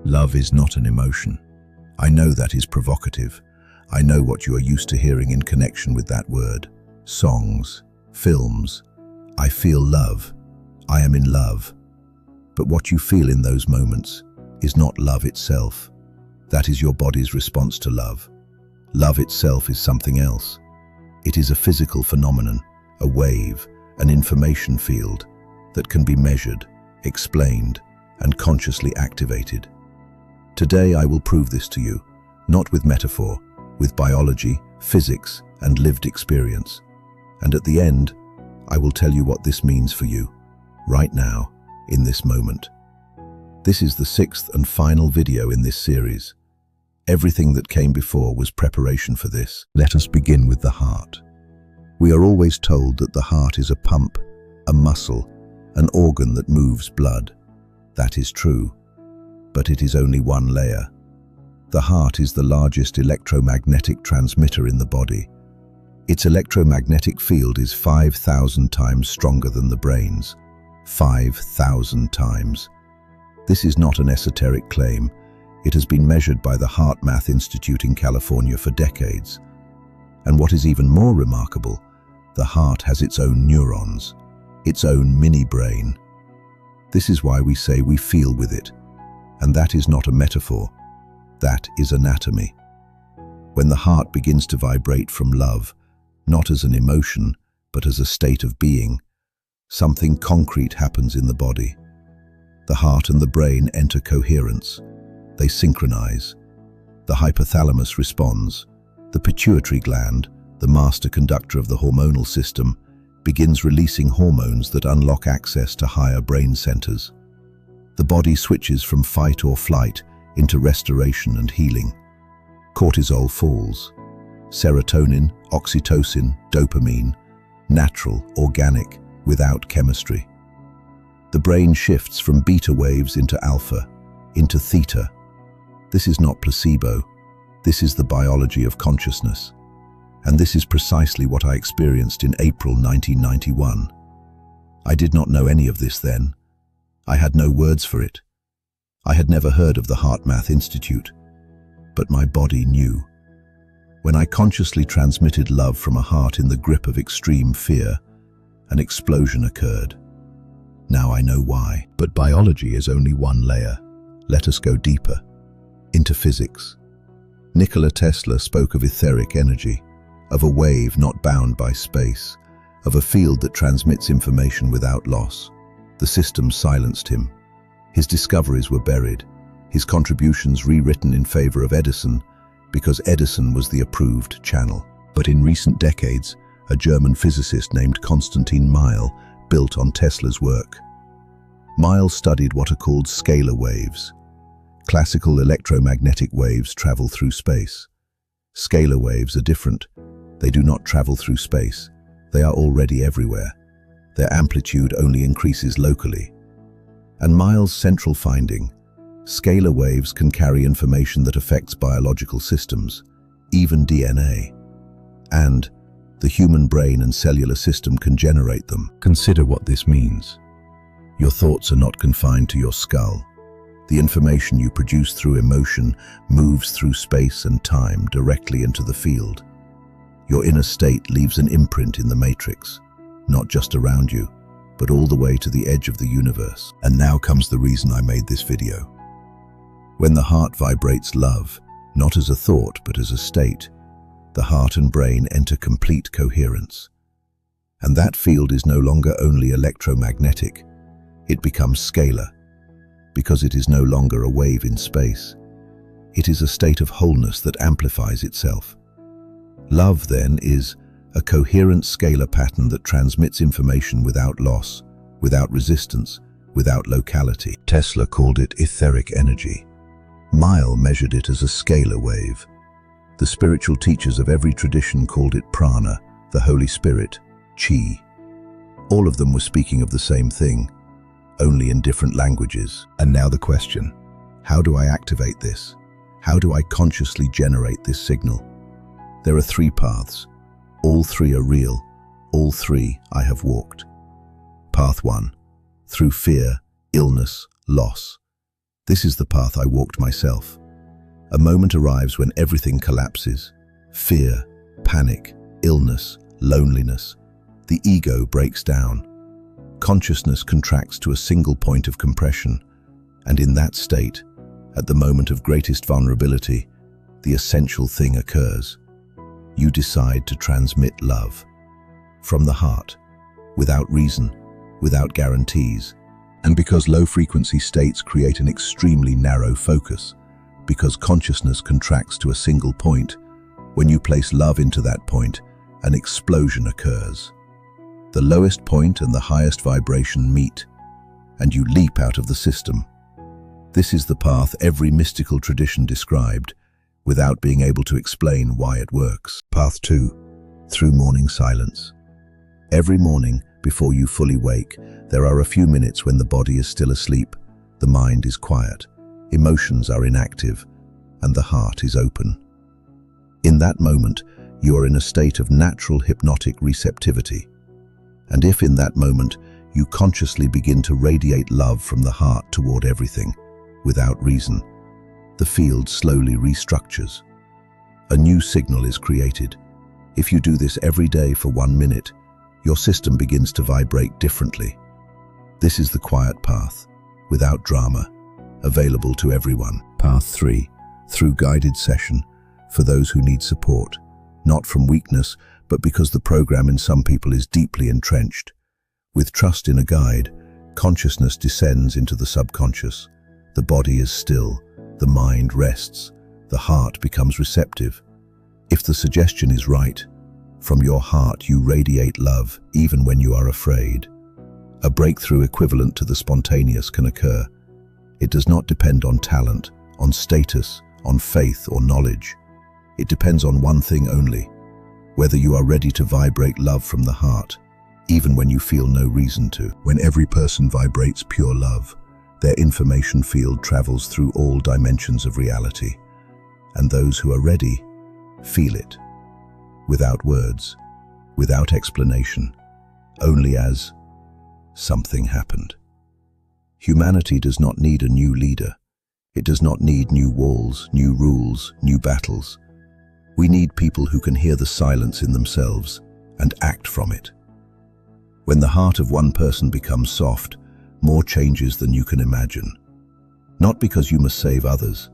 Love is not an emotion. I know that is provocative. I know what you are used to hearing in connection with that word. Songs, films. I feel love. I am in love. But what you feel in those moments is not love itself. That is your body's response to love. Love itself is something else. It is a physical phenomenon, a wave, an information field that can be measured, explained, and consciously activated. Today I will prove this to you, not with metaphor, with biology, physics, and lived experience. And at the end, I will tell you what this means for you, right now, in this moment. This is the 6th and final video in this series. Everything that came before was preparation for this. Let us begin with the heart. We are always told that the heart is a pump, a muscle, an organ that moves blood. That is true, but it is only one layer. The heart is the largest electromagnetic transmitter in the body. Its electromagnetic field is 5,000 times stronger than the brain's. 5,000 times. This is not an esoteric claim. It has been measured by the HeartMath Institute in California for decades. And what is even more remarkable, the heart has its own neurons, its own mini-brain. This is why we say we feel with it. And that is not a metaphor. That is anatomy. When the heart begins to vibrate from love, not as an emotion, but as a state of being, something concrete happens in the body. The heart and the brain enter coherence. They synchronize. The hypothalamus responds. The pituitary gland, the master conductor of the hormonal system, begins releasing hormones that unlock access to higher brain centers. The body switches from fight or flight into restoration and healing. Cortisol falls. Serotonin, oxytocin, dopamine, natural, organic, without chemistry. The brain shifts from beta waves into alpha, into theta. This is not placebo. This is the biology of consciousness. And this is precisely what I experienced in April 1991. I did not know any of this then. I had no words for it. I had never heard of the HeartMath Institute. But my body knew. When I consciously transmitted love from a heart in the grip of extreme fear, an explosion occurred. Now I know why. But biology is only one layer. Let us go deeper, into physics. Nikola Tesla spoke of etheric energy, of a wave not bound by space, of a field that transmits information without loss. The system silenced him. His discoveries were buried, his contributions rewritten in favor of Edison, because Edison was the approved channel. But in recent decades, a German physicist named Konstantin Meil built on Tesla's work. Meil studied what are called scalar waves. Classical electromagnetic waves travel through space. Scalar waves are different. They do not travel through space. They are already everywhere. Their amplitude only increases locally. And Meil's central finding, scalar waves can carry information that affects biological systems, even DNA. And the human brain and cellular system can generate them. Consider what this means. Your thoughts are not confined to your skull. The information you produce through emotion moves through space and time directly into the field. Your inner state leaves an imprint in the matrix, not just around you, but all the way to the edge of the universe. And now comes the reason I made this video. When the heart vibrates love, not as a thought but as a state, the heart and brain enter complete coherence. And that field is no longer only electromagnetic, it becomes scalar, because it is no longer a wave in space. It is a state of wholeness that amplifies itself. Love, then, is a coherent scalar pattern that transmits information without loss, without resistance, without locality. Tesla called it etheric energy. Meil measured it as a scalar wave. The spiritual teachers of every tradition called it prana, the Holy Spirit, chi. All of them were speaking of the same thing, only in different languages. And now the question, how do I activate this? How do I consciously generate this signal? There are 3 paths. All 3 are real. All 3 I have walked. Path 1, through fear, illness, loss. This is the path I walked myself. A moment arrives when everything collapses. Fear, panic, illness, loneliness. The ego breaks down. Consciousness contracts to a single point of compression, and in that state, at the moment of greatest vulnerability, the essential thing occurs. You decide to transmit love. From the heart, without reason, without guarantees. And because low-frequency states create an extremely narrow focus, because consciousness contracts to a single point, when you place love into that point, an explosion occurs. The lowest point and the highest vibration meet, and you leap out of the system. This is the path every mystical tradition described, without being able to explain why it works. Path 2. Through morning silence. Every morning, before you fully wake, there are a few minutes when the body is still asleep, the mind is quiet, emotions are inactive, and the heart is open. In that moment, you are in a state of natural hypnotic receptivity. And if in that moment, you consciously begin to radiate love from the heart toward everything, without reason, the field slowly restructures. A new signal is created. If you do this every day for 1 minute, your system begins to vibrate differently. This is the quiet path, without drama, available to everyone. Path 3. Through guided session, for those who need support, not from weakness, but because the program in some people is deeply entrenched. With trust in a guide, consciousness descends into the subconscious. The body is still, the mind rests, the heart becomes receptive. If the suggestion is right, from your heart you radiate love even when you are afraid. A breakthrough equivalent to the spontaneous can occur. It does not depend on talent, on status, on faith or knowledge. It depends on one thing only, whether you are ready to vibrate love from the heart, even when you feel no reason to. When every person vibrates pure love, their information field travels through all dimensions of reality, and those who are ready feel it, without words, without explanation, only as something happened. Humanity does not need a new leader. It does not need new walls, new rules, new battles. We need people who can hear the silence in themselves and act from it. When the heart of one person becomes soft, more changes than you can imagine. Not because you must save others,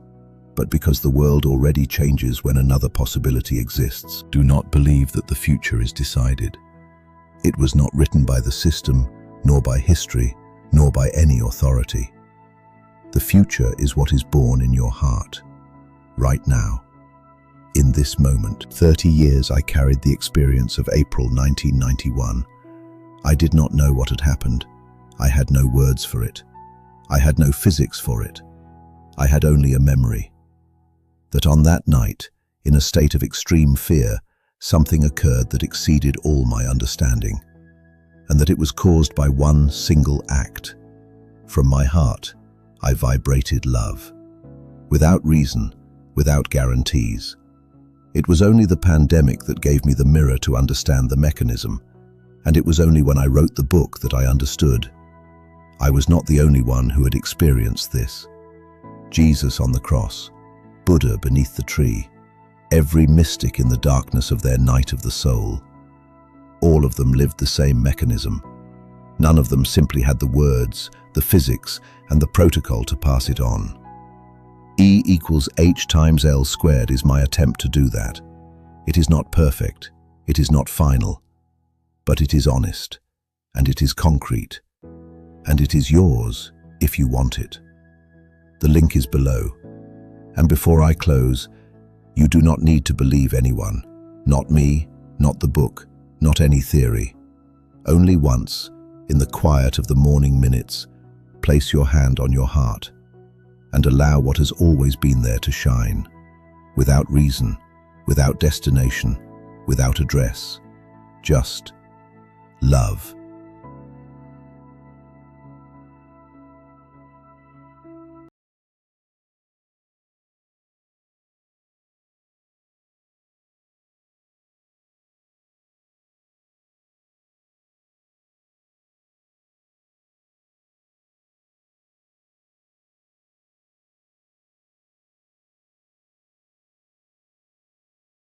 but because the world already changes when another possibility exists. Do not believe that the future is decided. It was not written by the system, nor by history, nor by any authority. The future is what is born in your heart, right now. In this moment, 30 years I carried the experience of April 1991. I did not know what had happened. I had no words for it. I had no physics for it. I had only a memory. That on that night, in a state of extreme fear, something occurred that exceeded all my understanding, and that it was caused by one single act. From my heart, I vibrated love. Without reason, without guarantees. It was only the pandemic that gave me the mirror to understand the mechanism, and it was only when I wrote the book that I understood. I was not the only one who had experienced this. Jesus on the cross, Buddha beneath the tree, every mystic in the darkness of their night of the soul. All of them lived the same mechanism. None of them simply had the words, the physics, and the protocol to pass it on. E equals h times L squared is my attempt to do that. It is not perfect, it is not final, but it is honest, and it is concrete, and it is yours if you want it. The link is below. And before I close, you do not need to believe anyone, not me, not the book, not any theory. Only once, in the quiet of the morning minutes, place your hand on your heart and allow what has always been there to shine, without reason, without destination, without address, just love.